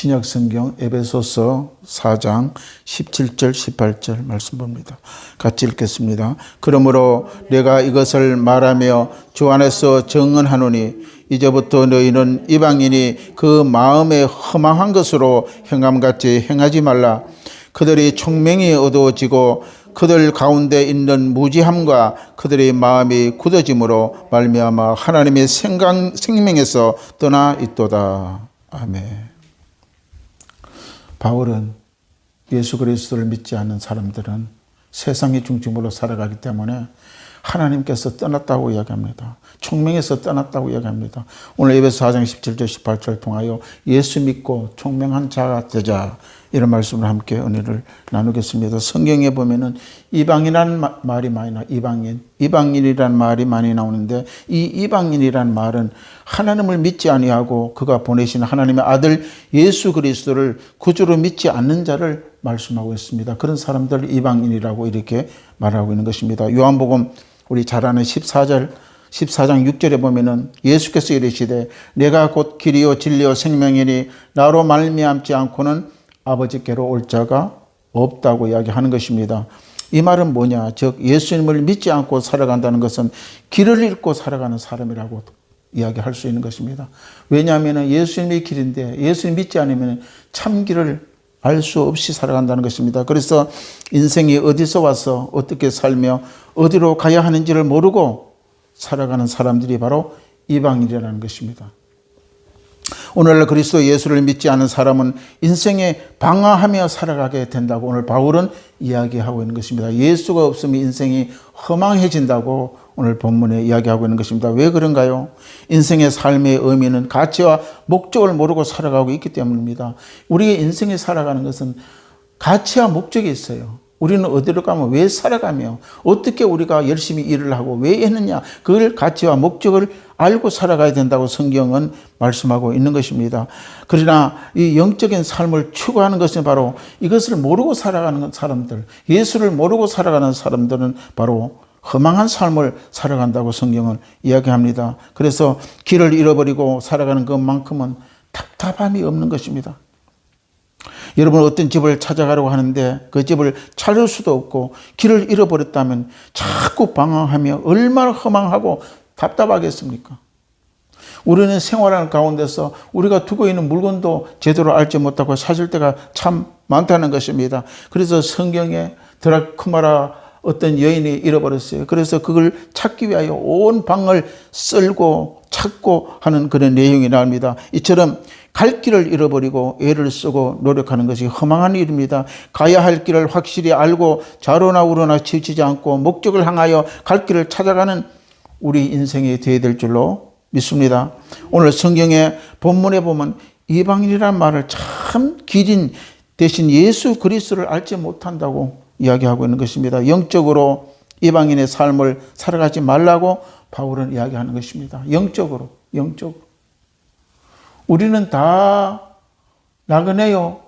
신약성경 에베소서 4장 17절 18절 말씀 봅니다. 같이 읽겠습니다. 그러므로 내가 이것을 말하며 주 안에서 증언하노니 이제부터 너희는 이방인이 그 마음에 허망한 것으로 행함같이 행하지 말라. 그들이 총명이 어두워지고 그들 가운데 있는 무지함과 그들의 마음이 굳어짐으로 말미암아 하나님의 생명에서 떠나 있도다. 아멘. 바울은 예수 그리스도를 믿지 않는 사람들은 세상의 중심으로 살아가기 때문에 하나님께서 떠났다고 이야기합니다. 총명에서 떠났다고 이야기합니다. 오늘 에베소 4장 17절 18절을 통하여 예수 믿고 총명한 자가 되자, 이런 말씀을 함께 은혜를 나누겠습니다. 성경에 보면은 이방인이라는 말이 많이 나와요. 이방인이라는 말이 많이 나오는데, 이 이방인이라는 말은 하나님을 믿지 아니하고 그가 보내신 하나님의 아들 예수 그리스도를 구주로 믿지 않는 자를 말씀하고 있습니다. 그런 사람들을 이방인이라고 이렇게 말하고 있는 것입니다. 요한복음 우리 잘 아는 14장 6절에 보면은 예수께서 이르시되 내가 곧 길이요 진리요 생명이니 나로 말미암지 않고는 아버지께로 올 자가 없다고 이야기하는 것입니다. 이 말은 뭐냐? 즉 예수님을 믿지 않고 살아간다는 것은 길을 잃고 살아가는 사람이라고 이야기할 수 있는 것입니다. 왜냐하면 예수님이 길인데 예수님 믿지 않으면 참 길을 알 수 없이 살아간다는 것입니다. 그래서 인생이 어디서 와서 어떻게 살며 어디로 가야 하는지를 모르고 살아가는 사람들이 바로 이방인이라는 것입니다. 오늘날 그리스도 예수를 믿지 않은 사람은 인생에 방황하며 살아가게 된다고 오늘 바울은 이야기하고 있는 것입니다. 예수가 없으면 인생이 허망해진다고 오늘 본문에 이야기하고 있는 것입니다. 왜 그런가요? 인생의 삶의 의미는 가치와 목적을 모르고 살아가고 있기 때문입니다. 우리의 인생에 살아가는 것은 가치와 목적이 있어요. 우리는 어디로 가면 왜 살아가며 어떻게 우리가 열심히 일을 하고 왜 했느냐, 그걸 가치와 목적을 알고 살아가야 된다고 성경은 말씀하고 있는 것입니다. 그러나 이 영적인 삶을 추구하는 것은 바로 이것을 모르고 살아가는 사람들, 예수를 모르고 살아가는 사람들은 바로 허망한 삶을 살아간다고 성경은 이야기합니다. 그래서 길을 잃어버리고 살아가는 것만큼은 답답함이 없는 것입니다. 여러분, 어떤 집을 찾아가려고 하는데 그 집을 찾을 수도 없고 길을 잃어버렸다면 자꾸 방황하며 얼마나 허망하고 답답하겠습니까? 우리는 생활하는 가운데서 우리가 두고 있는 물건도 제대로 알지 못하고 찾을 때가 참 많다는 것입니다. 그래서 성경에 드라크마라 어떤 여인이 잃어버렸어요. 그래서 그걸 찾기 위하여 온 방을 쓸고 찾고 하는 그런 내용이 나옵니다. 이처럼 갈 길을 잃어버리고 애를 쓰고 노력하는 것이 허망한 일입니다. 가야 할 길을 확실히 알고 좌로나 우로나 치우치지 않고 목적을 향하여 갈 길을 찾아가는 우리 인생이 되어야 될 줄로 믿습니다. 오늘 성경의 본문에 보면 이방인이라는 말을 참 길인 대신 예수 그리스도를 알지 못한다고 이야기하고 있는 것입니다. 영적으로 이방인의 삶을 살아가지 말라고 바울은 이야기하는 것입니다. 영적으로. 우리는 다 나그네요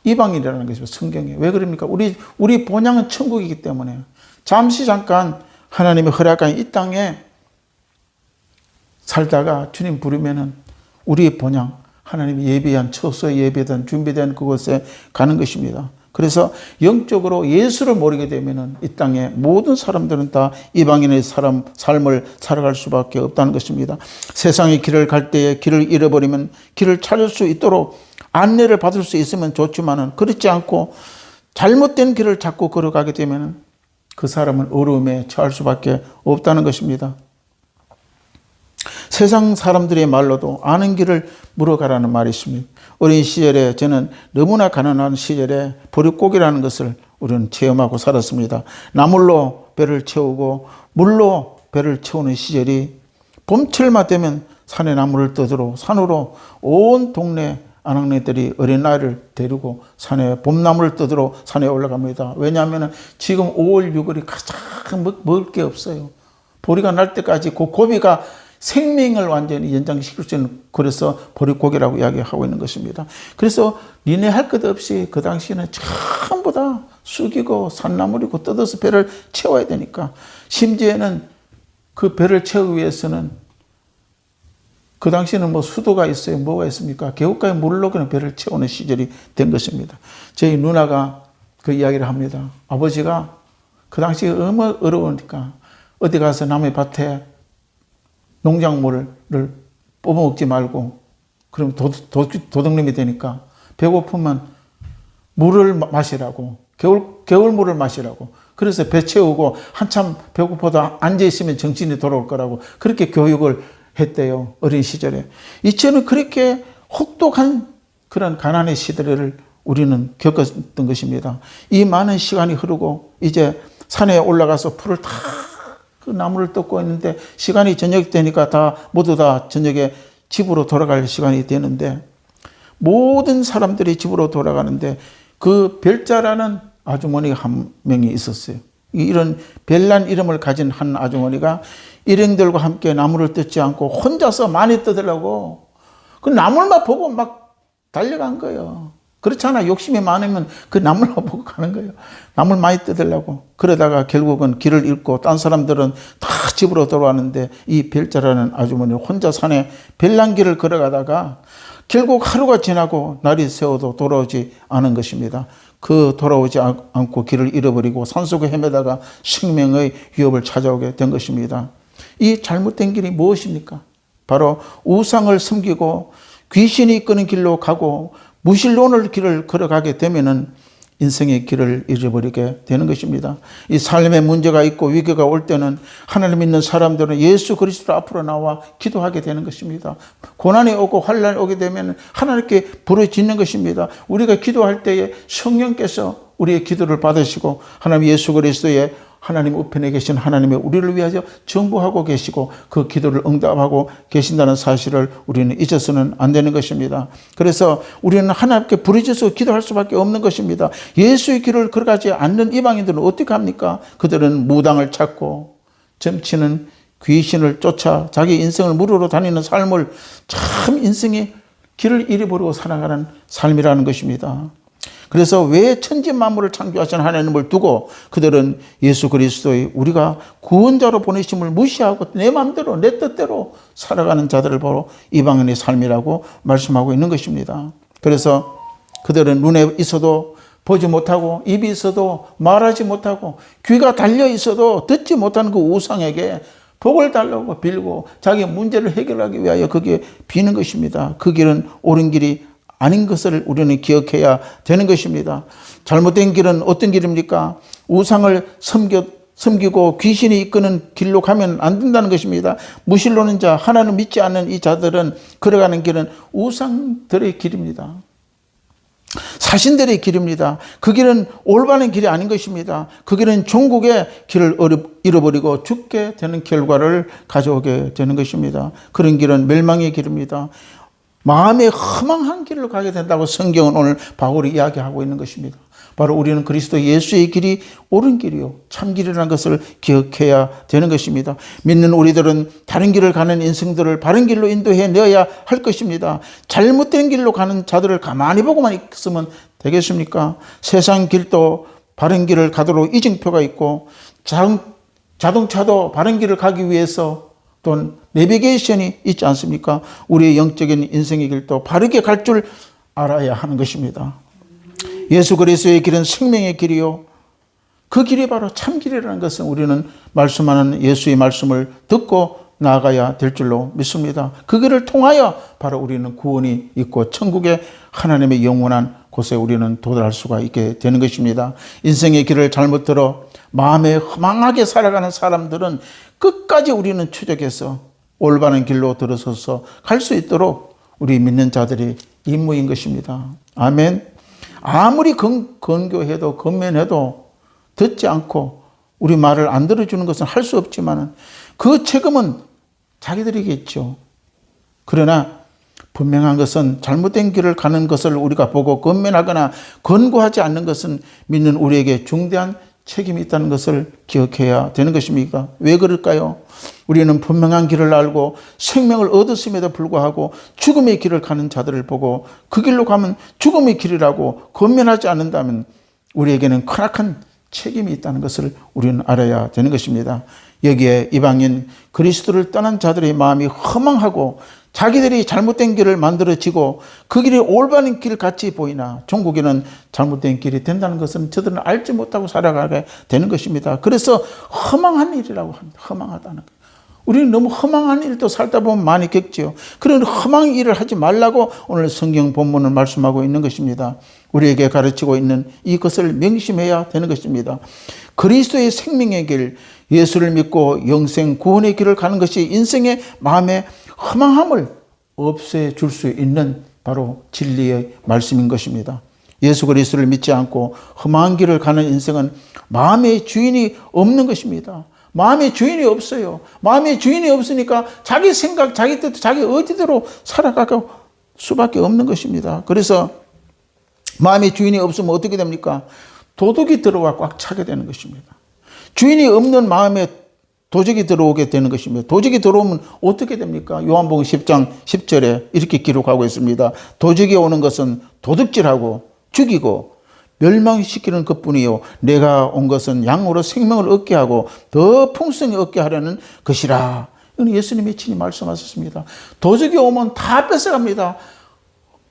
이방인이라는 것입니다. 성경에. 왜 그럽니까? 우리 본향은 천국이기 때문에 잠시 잠깐 하나님의 허락한 이 땅에 살다가 주님 부르면은 우리의 본향, 하나님이 예비한 처소에 예비된 준비된 그곳에 가는 것입니다. 그래서 영적으로 예수를 모르게 되면은 이 땅에 모든 사람들은 다 이방인의 삶을 살아갈 수밖에 없다는 것입니다. 세상의 길을 갈 때에 길을 잃어버리면 길을 찾을 수 있도록 안내를 받을 수 있으면 좋지만은 그렇지 않고 잘못된 길을 자꾸 걸어가게 되면은 그 사람은 어려움에 처할 수밖에 없다는 것입니다. 세상 사람들의 말로도 아는 길을 물어가라는 말이 있습니다. 어린 시절에 저는 너무나 가난한 시절에 보릿고기라는 것을 우리는 체험하고 살았습니다. 나물로 배를 채우고 물로 배를 채우는 시절이 봄철만 되면 산에 나무를 떠들어 산으로 온 동네 아낙네들이 어린아이를 데리고 산에 봄나무를 떠들어 산에 올라갑니다. 왜냐하면 지금 5월 6월이 가장 먹을 게 없어요. 보리가 날 때까지 그 고비가 생명을 완전히 연장시킬 수 있는, 그래서 보릿고기라고 이야기하고 있는 것입니다. 그래서 니네 할 것 없이 그 당시에는 전부 다 쑥이고 산나물이고 뜯어서 배를 채워야 되니까, 심지어는 그 배를 채우기 위해서는 그 당시에는 뭐 수도가 있어요. 뭐가 있습니까? 개울가에 물로 그냥 배를 채우는 시절이 된 것입니다. 저희 누나가 그 이야기를 합니다. 아버지가 그 당시에 너무 어려우니까 어디 가서 남의 밭에 농작물을 뽑아먹지 말고 그럼 도둑놈이 되니까 배고프면 물을 마시라고 겨울물을 마시라고 그래서 배 채우고 한참 배고파도 앉아있으면 정신이 돌아올 거라고 그렇게 교육을 했대요. 어린 시절에. 이처럼 그렇게 혹독한 그런 가난의 시대를 우리는 겪었던 것입니다. 이 많은 시간이 흐르고 이제 산에 올라가서 풀을 다 그 나무를 뜯고 있는데 시간이 저녁 되니까 모두 다 저녁에 집으로 돌아갈 시간이 되는데 모든 사람들이 집으로 돌아가는데 그 별자라는 아주머니가 한 명이 있었어요. 이런 별난 이름을 가진 한 아주머니가 일행들과 함께 나무를 뜯지 않고 혼자서 많이 뜯으려고 그 나무만 보고 막 달려간 거예요. 그렇잖아. 욕심이 많으면 그 나무를 보고 가는 거예요. 나무를 많이 뜯으려고. 그러다가 결국은 길을 잃고 딴 사람들은 다 집으로 돌아왔는데 이 별자라는 아주머니는 혼자 산에 별난길을 걸어가다가 결국 하루가 지나고 날이 새워도 돌아오지 않은 것입니다. 그 돌아오지 않고 길을 잃어버리고 산속에 헤매다가 생명의 위협을 찾아오게 된 것입니다. 이 잘못된 길이 무엇입니까? 바로 우상을 섬기고 귀신이 이끄는 길로 가고 무신론의 길을 걸어가게 되면은 인생의 길을 잃어버리게 되는 것입니다. 이 삶에 문제가 있고 위기가 올 때는 하나님 믿는 사람들은 예수 그리스도 앞으로 나와 기도하게 되는 것입니다. 고난이 오고 환난이 오게 되면 하나님께 부르짖는 것입니다. 우리가 기도할 때에 성령께서 우리의 기도를 받으시고 하나님 예수 그리스도의 하나님 우편에 계신 하나님의 우리를 위하여 정보하고 계시고 그 기도를 응답하고 계신다는 사실을 우리는 잊어서는 안 되는 것입니다. 그래서 우리는 하나님께 부르짖어서 기도할 수밖에 없는 것입니다. 예수의 길을 걸어가지 않는 이방인들은 어떻게 합니까? 그들은 무당을 찾고 점치는 귀신을 쫓아 자기 인생을 무료로 다니는 삶을 참 인생의 길을 잃어버리고 살아가는 삶이라는 것입니다. 그래서 왜 천지 만물을 창조하신 하나님을 두고 그들은 예수 그리스도의 우리가 구원자로 보내심을 무시하고 내 마음대로 내 뜻대로 살아가는 자들을 보러 이방인의 삶이라고 말씀하고 있는 것입니다. 그래서 그들은 눈에 있어도 보지 못하고 입이 있어도 말하지 못하고 귀가 달려 있어도 듣지 못하는 그 우상에게 복을 달라고 빌고 자기 문제를 해결하기 위하여 거기에 비는 것입니다. 그 길은 옳은 길이 아닌 것을 우리는 기억해야 되는 것입니다. 잘못된 길은 어떤 길입니까? 우상을 섬기고 귀신이 이끄는 길로 가면 안 된다는 것입니다. 무신론은 자, 하나님 믿지 않는 이 자들은 걸어가는 길은 우상들의 길입니다. 사신들의 길입니다. 그 길은 올바른 길이 아닌 것입니다. 그 길은 종국의 길을 잃어버리고 죽게 되는 결과를 가져오게 되는 것입니다. 그런 길은 멸망의 길입니다. 마음의 허망한 길로 가게 된다고 성경은 오늘 바울이 이야기하고 있는 것입니다. 바로 우리는 그리스도 예수의 길이 옳은 길이요 참 길이라는 것을 기억해야 되는 것입니다. 믿는 우리들은 다른 길을 가는 인생들을 바른 길로 인도해 내어야 할 것입니다. 잘못된 길로 가는 자들을 가만히 보고만 있으면 되겠습니까? 세상 길도 바른 길을 가도록 이정표가 있고 자동차도 바른 길을 가기 위해서 또는 내비게이션이 있지 않습니까? 우리의 영적인 인생의 길도 바르게 갈 줄 알아야 하는 것입니다. 예수 그리스도의 길은 생명의 길이요. 그 길이 바로 참 길이라는 것은 우리는 말씀하는 예수의 말씀을 듣고 나아가야 될 줄로 믿습니다. 그 길을 통하여 바로 우리는 구원이 있고 천국의 하나님의 영원한 곳에 우리는 도달할 수가 있게 되는 것입니다. 인생의 길을 잘못 들어 마음에 허망하게 살아가는 사람들은 끝까지 우리는 추적해서 올바른 길로 들어서서 갈 수 있도록 우리 믿는 자들이 임무인 것입니다. 아멘. 아무리 건교해도 건면해도 듣지 않고 우리 말을 안 들어주는 것은 할 수 없지만 그 책임은 자기들에게 있죠. 그러나 분명한 것은 잘못된 길을 가는 것을 우리가 보고 건면하거나 권고하지 않는 것은 믿는 우리에게 중대한 책임이 있다는 것을 기억해야 되는 것입니까? 왜 그럴까요? 우리는 분명한 길을 알고 생명을 얻었음에도 불구하고 죽음의 길을 가는 자들을 보고 그 길로 가면 죽음의 길이라고 권면하지 않는다면 우리에게는 크나큰 책임이 있다는 것을 우리는 알아야 되는 것입니다. 여기에 이방인 그리스도를 떠난 자들의 마음이 허망하고 자기들이 잘못된 길을 만들어지고 그 길이 올바른 길 같이 보이나 종국에는 잘못된 길이 된다는 것은 저들은 알지 못하고 살아가게 되는 것입니다. 그래서 허망한 일이라고 합니다. 허망하다는 것. 우리는 너무 허망한 일도 살다 보면 많이 겪지요. 그런 허망 일을 하지 말라고 오늘 성경 본문을 말씀하고 있는 것입니다. 우리에게 가르치고 있는 이것을 명심해야 되는 것입니다. 그리스도의 생명의 길, 예수를 믿고 영생 구원의 길을 가는 것이 인생의 마음의 허망함을 없애줄 수 있는 바로 진리의 말씀인 것입니다. 예수 그리스도를 믿지 않고 험한 길을 가는 인생은 마음의 주인이 없는 것입니다. 마음의 주인이 없어요. 마음의 주인이 없으니까 자기 생각, 자기 뜻, 자기 의지대로 살아가고 수밖에 없는 것입니다. 그래서 마음의 주인이 없으면 어떻게 됩니까? 도둑이 들어와 꽉 차게 되는 것입니다. 주인이 없는 마음에 도적이 들어오게 되는 것입니다. 도적이 들어오면 어떻게 됩니까? 요한복음 10장 10절에 이렇게 기록하고 있습니다. 도적이 오는 것은 도둑질하고 죽이고 멸망시키는 것뿐이요 내가 온 것은 양으로 생명을 얻게 하고 더 풍성히 얻게 하려는 것이라. 이건 예수님이 친히 말씀하셨습니다. 도적이 오면 다 뺏어갑니다.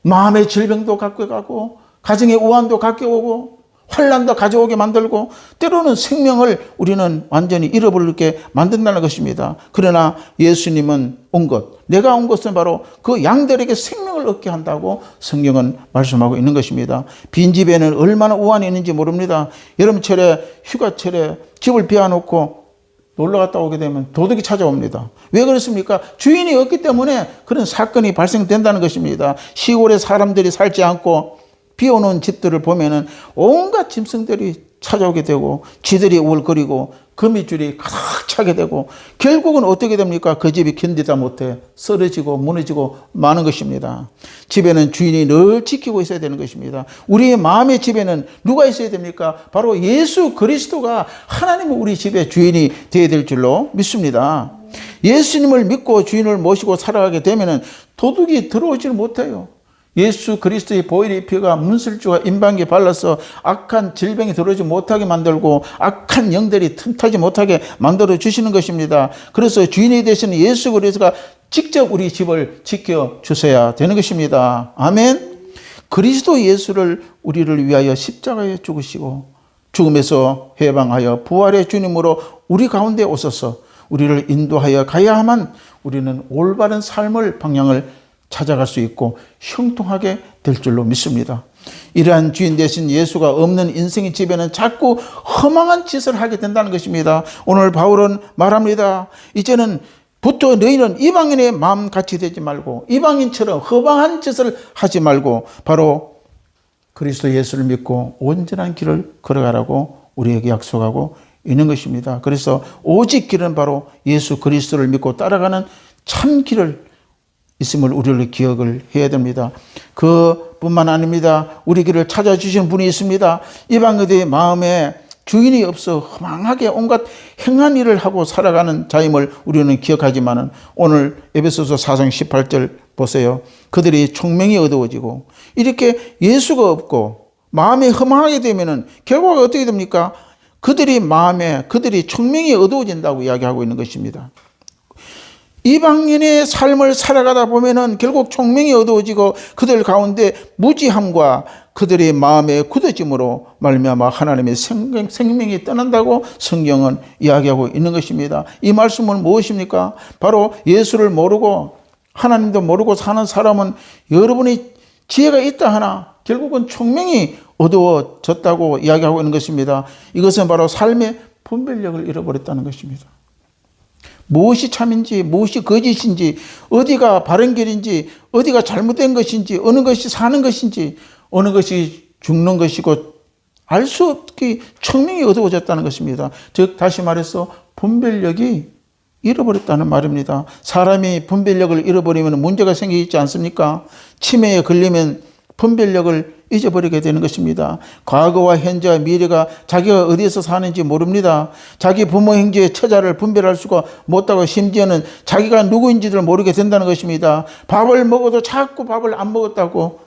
마음의 질병도 갖고 가고 가정의 우환도 갖고 오고 환난도 가져오게 만들고 때로는 생명을 우리는 완전히 잃어버리게 만든다는 것입니다. 그러나 예수님은 온 것, 내가 온 것은 바로 그 양들에게 생명을 얻게 한다고 성경은 말씀하고 있는 것입니다. 빈집에는 얼마나 우환이 있는지 모릅니다. 여름철에 휴가철에 집을 비워놓고 놀러 갔다 오게 되면 도둑이 찾아옵니다. 왜 그렇습니까? 주인이 없기 때문에 그런 사건이 발생된다는 것입니다. 시골에 사람들이 살지 않고 비워놓은 집들을 보면은 온갖 짐승들이 찾아오게 되고 쥐들이 우울거리고 거미줄이 가득 차게 되고 결국은 어떻게 됩니까? 그 집이 견디다 못해 쓰러지고 무너지고 마는 것입니다. 집에는 주인이 늘 지키고 있어야 되는 것입니다. 우리의 마음의 집에는 누가 있어야 됩니까? 바로 예수 그리스도가 하나님은 우리 집의 주인이 되어야 될 줄로 믿습니다. 예수님을 믿고 주인을 모시고 살아가게 되면은 도둑이 들어오지를 못해요. 예수 그리스도의 보혈의 피가 문설주와 임방기에 발라서 악한 질병이 들어오지 못하게 만들고 악한 영들이 틈타지 못하게 만들어 주시는 것입니다. 그래서 주인이 되시는 예수 그리스도가 직접 우리 집을 지켜주셔야 되는 것입니다. 아멘. 그리스도 예수를 우리를 위하여 십자가에 죽으시고 죽음에서 해방하여 부활의 주님으로 우리 가운데 오셔서 우리를 인도하여 가야만 우리는 올바른 삶을 방향을 찾아갈 수 있고 형통하게 될 줄로 믿습니다. 이러한 주인 되신 예수가 없는 인생의 집에는 자꾸 허망한 짓을 하게 된다는 것입니다. 오늘 바울은 말합니다. 이제는 부터 너희는 이방인의 마음같이 되지 말고 이방인처럼 허망한 짓을 하지 말고 바로 그리스도 예수를 믿고 온전한 길을 걸어가라고 우리에게 약속하고 있는 것입니다. 그래서 오직 길은 바로 예수 그리스도를 믿고 따라가는 참 길을 있음을 우리를 기억을 해야 됩니다. 그뿐만 아닙니다. 우리 길을 찾아주시는 분이 있습니다. 이방인의 마음에 주인이 없어 허망하게 온갖 행한 일을 하고 살아가는 자임을 우리는 기억하지만 오늘 에베소서 4장 18절 보세요. 그들이 총명이 어두워지고 이렇게 예수가 없고 마음이 허망하게 되면은 결과가 어떻게 됩니까? 그들이 총명이 어두워진다고 이야기하고 있는 것입니다. 이방인의 삶을 살아가다 보면은 결국 총명이 어두워지고 그들 가운데 무지함과 그들의 마음의 굳어짐으로 말미암아 하나님의 생명이 떠난다고 성경은 이야기하고 있는 것입니다. 이 말씀은 무엇입니까? 바로 예수를 모르고 하나님도 모르고 사는 사람은 여러분이 지혜가 있다 하나 결국은 총명이 어두워졌다고 이야기하고 있는 것입니다. 이것은 바로 삶의 분별력을 잃어버렸다는 것입니다. 무엇이 참인지 무엇이 거짓인지 어디가 바른 길인지 어디가 잘못된 것인지 어느 것이 사는 것인지 어느 것이 죽는 것이고 알 수 없게 총명이 어두워졌다는 것입니다. 즉 다시 말해서 분별력이 잃어버렸다는 말입니다. 사람이 분별력을 잃어버리면 문제가 생기지 않습니까? 치매에 걸리면 분별력을 잊어버리게 되는 것입니다. 과거와 현재와 미래가 자기가 어디에서 사는지 모릅니다. 자기 부모 형제의 처자를 분별할 수가 못하고 심지어는 자기가 누구인지를 모르게 된다는 것입니다. 밥을 먹어도 자꾸 밥을 안 먹었다고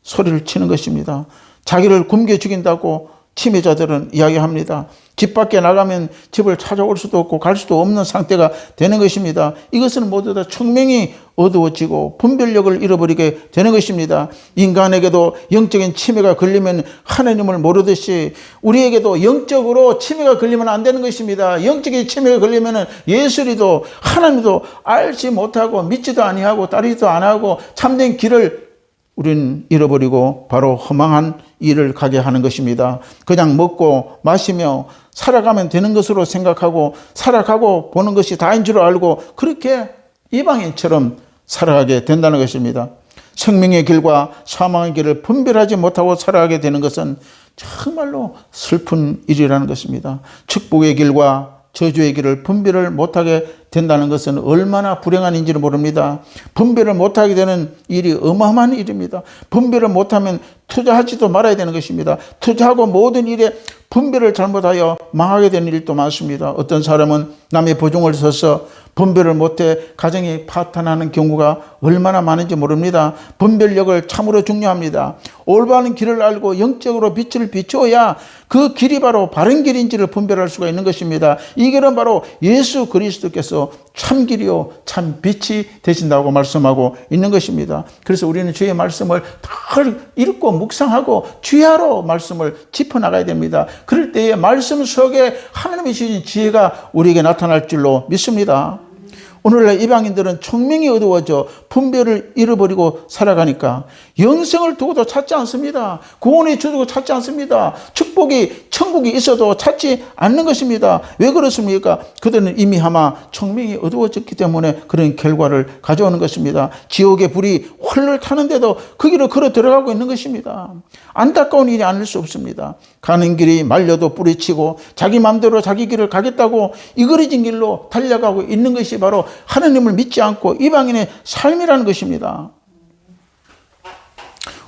소리를 치는 것입니다. 자기를 굶겨 죽인다고 치매자들은 이야기합니다. 집 밖에 나가면 집을 찾아올 수도 없고 갈 수도 없는 상태가 되는 것입니다. 이것은 모두 다 청명이 어두워지고 분별력을 잃어버리게 되는 것입니다. 인간에게도 영적인 치매가 걸리면 하나님을 모르듯이 우리에게도 영적으로 치매가 걸리면 안 되는 것입니다. 영적인 치매가 걸리면 예수리도 하나님도 알지 못하고 믿지도 아니하고 따르지도 안하고 참된 길을 우리는 잃어버리고 바로 허망한 일을 가게 하는 것입니다. 그냥 먹고 마시며 살아가면 되는 것으로 생각하고 살아가고 보는 것이 다인 줄 알고 그렇게 이방인처럼 살아가게 된다는 것입니다. 생명의 길과 사망의 길을 분별하지 못하고 살아가게 되는 것은 정말로 슬픈 일이라는 것입니다. 축복의 길과 저주의 길을 분별을 못하게 된다는 것은 얼마나 불행한 일인지를 모릅니다. 분별을 못하게 되는 일이 어마어마한 일입니다. 분별을 못하면 투자하지도 말아야 되는 것입니다. 투자하고 모든 일에 분별을 잘못하여 망하게 되는 일도 많습니다. 어떤 사람은 남의 보증을 서서 분별을 못해 가정이 파탄나는 경우가 얼마나 많은지 모릅니다. 분별력을 참으로 중요합니다. 올바른 길을 알고 영적으로 빛을 비추어야 그 길이 바로 바른 길인지를 분별할 수가 있는 것입니다. 이 길은 바로 예수 그리스도께서 참 길이요 참 빛이 되신다고 말씀하고 있는 것입니다. 그래서 우리는 주의 말씀을 잘 읽고 묵상하고 주야로 말씀을 짚어나가야 됩니다. 그럴 때에 말씀 속에 하나님이 주신 지혜가 우리에게 나타날 줄로 믿습니다. 오늘날 이방인들은 청명이 어두워져 분별을 잃어버리고 살아가니까 영생을 두고도 찾지 않습니다. 구원의 주도 찾지 않습니다. 축복이 천국이 있어도 찾지 않는 것입니다. 왜 그렇습니까? 그들은 이미 아마 청명이 어두워졌기 때문에 그런 결과를 가져오는 것입니다. 지옥의 불이 홀를 타는데도 그 길을 걸어 들어가고 있는 것입니다. 안타까운 일이 아닐 수 없습니다. 가는 길이 말려도 뿌리치고 자기 마음대로 자기 길을 가겠다고 이그러진 길로 달려가고 있는 것이 바로 하나님을 믿지 않고 이방인의 삶이라는 것입니다.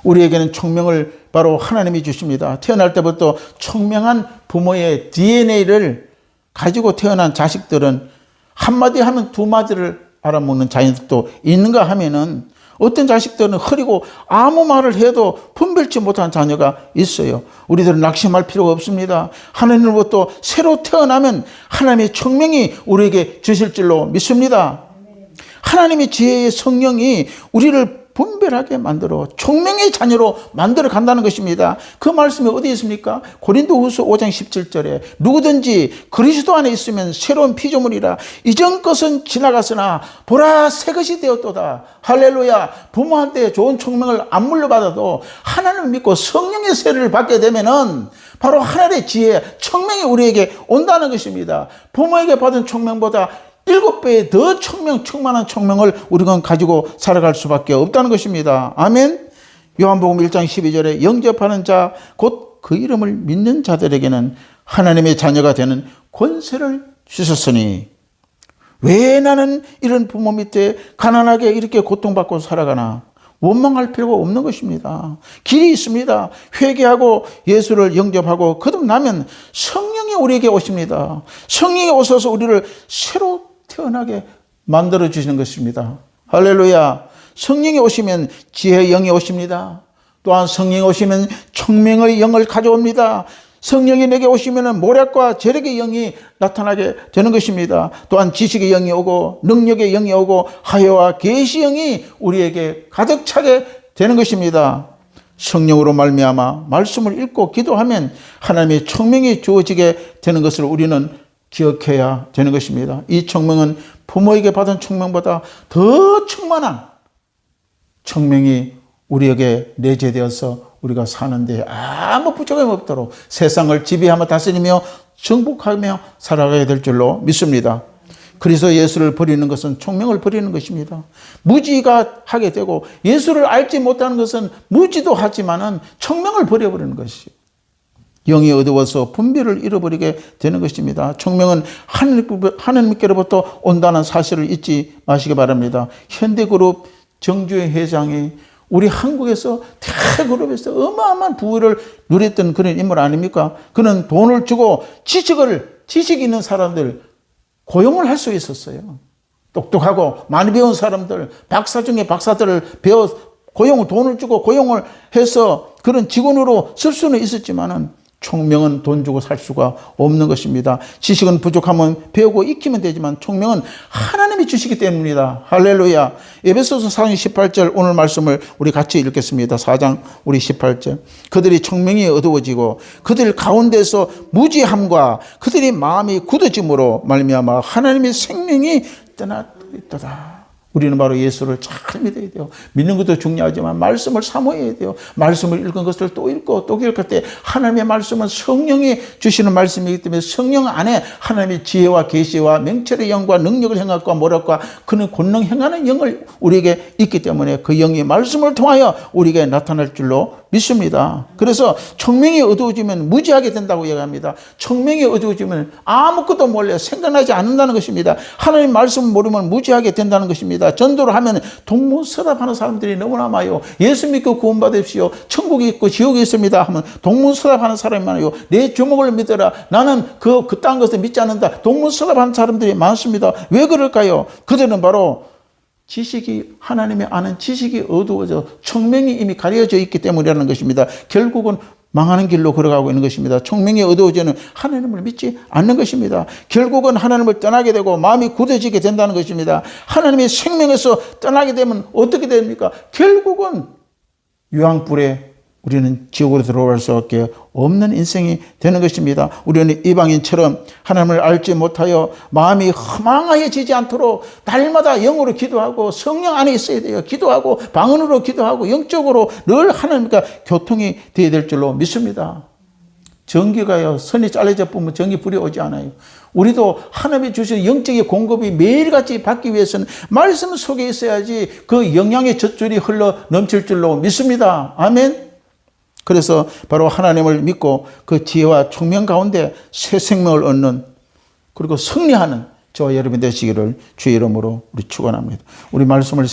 우리에게는 청명을 바로 하나님이 주십니다. 태어날 때부터 청명한 부모의 DNA를 가지고 태어난 자식들은 한마디 하면 두 마디를 알아먹는 자녀들도 있는가 하면은 어떤 자식들은 흐리고 아무 말을 해도 분별치 못한 자녀가 있어요. 우리들은 낙심할 필요가 없습니다. 하나님으로부터 새로 태어나면 하나님의 청명이 우리에게 주실 줄로 믿습니다. 하나님의 지혜의 성령이 우리를 분별하게 만들어 총명의 자녀로 만들어 간다는 것입니다. 그 말씀이 어디 있습니까? 고린도후서 5장 17절에 누구든지 그리스도 안에 있으면 새로운 피조물이라 이전 것은 지나갔으나 보라 새 것이 되었도다. 할렐루야. 부모한테 좋은 총명을 안 물려받아도 하나님을 믿고 성령의 세례를 받게 되면은 바로 하나님의 지혜, 청명이 우리에게 온다는 것입니다. 부모에게 받은 청명보다 7배의 더 충만한 청명을 우리가 가지고 살아갈 수밖에 없다는 것입니다. 아멘. 요한복음 1장 12절에 영접하는 자 곧 그 이름을 믿는 자들에게는 하나님의 자녀가 되는 권세를 주셨으니 왜 나는 이런 부모 밑에 가난하게 이렇게 고통받고 살아가나 원망할 필요가 없는 것입니다. 길이 있습니다. 회개하고 예수를 영접하고 거듭나면 성령이 우리에게 오십니다. 성령이 오셔서 우리를 새로 태어나게 만들어 주시는 것입니다. 할렐루야. 성령이 오시면 지혜의 영이 오십니다. 또한 성령이 오시면 청명의 영을 가져옵니다. 성령이 내게 오시면 모략과 재력의 영이 나타나게 되는 것입니다. 또한 지식의 영이 오고 능력의 영이 오고 하여와 계시의 영이 우리에게 가득 차게 되는 것입니다. 성령으로 말미암아 말씀을 읽고 기도하면 하나님의 청명이 주어지게 되는 것을 우리는 기억해야 되는 것입니다. 이 청명은 부모에게 받은 청명보다 더 충만한 청명이 우리에게 내재되어서 우리가 사는데 아무 부족함이 없도록 세상을 지배하며 다스리며 정복하며 살아가야 될 줄로 믿습니다. 그래서 예수를 버리는 것은 청명을 버리는 것입니다. 무지가 하게 되고 예수를 알지 못하는 것은 무지도 하지만은 청명을 버려버리는 것이죠. 영이 어두워서 분별을 잃어버리게 되는 것입니다. 청명은 하나님께로부터 온다는 사실을 잊지 마시기 바랍니다. 현대그룹 정주행 회장이 우리 한국에서 대그룹에서 어마어마한 부를 누렸던 그런 인물 아닙니까? 그는 돈을 주고 지식 있는 사람들 고용을 할 수 있었어요. 똑똑하고 많이 배운 사람들, 박사 중에 박사들을 돈을 주고 고용을 해서 그런 직원으로 쓸 수는 있었지만은 총명은 돈 주고 살 수가 없는 것입니다. 지식은 부족하면 배우고 익히면 되지만 총명은 하나님이 주시기 때문입니다. 할렐루야. 에베소서 4장 18절 오늘 말씀을 우리 같이 읽겠습니다. 4장 우리 18절. 그들이 총명이 어두워지고 그들 가운데서 무지함과 그들이 마음이 굳어짐으로 말미암아 하나님의 생명이 떠났다. 우리는 바로 예수를 잘 믿어야 돼요. 믿는 것도 중요하지만 말씀을 사모해야 돼요. 말씀을 읽은 것을 또 읽고 또 읽을 때 하나님의 말씀은 성령이 주시는 말씀이기 때문에 성령 안에 하나님의 지혜와 계시와 명철의 영과 능력을 행할까 뭐랄까 그는 권능 행하는 영을 우리에게 있기 때문에 그 영이 말씀을 통하여 우리에게 나타날 줄로 믿습니다. 그래서 총명이 어두워지면 무지하게 된다고 얘기합니다. 총명이 어두워지면 아무것도 몰라요. 생각나지 않는다는 것입니다. 하나님 말씀을 모르면 무지하게 된다는 것입니다. 전도를 하면 동문서답하는 사람들이 너무나 많아요. 예수 믿고 구원받으십시오. 천국이 있고 지옥이 있습니다 하면 동문서답하는 사람이 많아요. 내 주먹을 믿어라. 나는 그딴 것을 믿지 않는다. 동문서답하는 사람들이 많습니다. 왜 그럴까요? 그들은 바로 지식이 하나님의 아는 지식이 어두워져 총명이 이미 가려져 있기 때문이라는 것입니다. 결국은 망하는 길로 걸어가고 있는 것입니다. 총명이 어두워지는 하나님을 믿지 않는 것입니다. 결국은 하나님을 떠나게 되고 마음이 굳어지게 된다는 것입니다. 하나님의 생명에서 떠나게 되면 어떻게 됩니까? 결국은 유황불에 우리는 지옥으로 들어갈 수밖에 없는 인생이 되는 것입니다. 우리는 이방인처럼 하나님을 알지 못하여 마음이 허망해지지 않도록 날마다 영으로 기도하고 성령 안에 있어야 돼요. 기도하고 방언으로 기도하고 영적으로 늘 하나님과 교통이 되어야 될 줄로 믿습니다. 전기가요, 선이 잘려져 보면 전기 불이 오지 않아요. 우리도 하나님이 주신 영적인 공급이 매일같이 받기 위해서는 말씀 속에 있어야지 그 영양의 젖줄이 흘러 넘칠 줄로 믿습니다. 아멘. 그래서 바로 하나님을 믿고 그 지혜와 총명 가운데 새 생명을 얻는 그리고 승리하는 저와 여러분 되시기를 주의 이름으로 우리 축원합니다. 우리 말씀을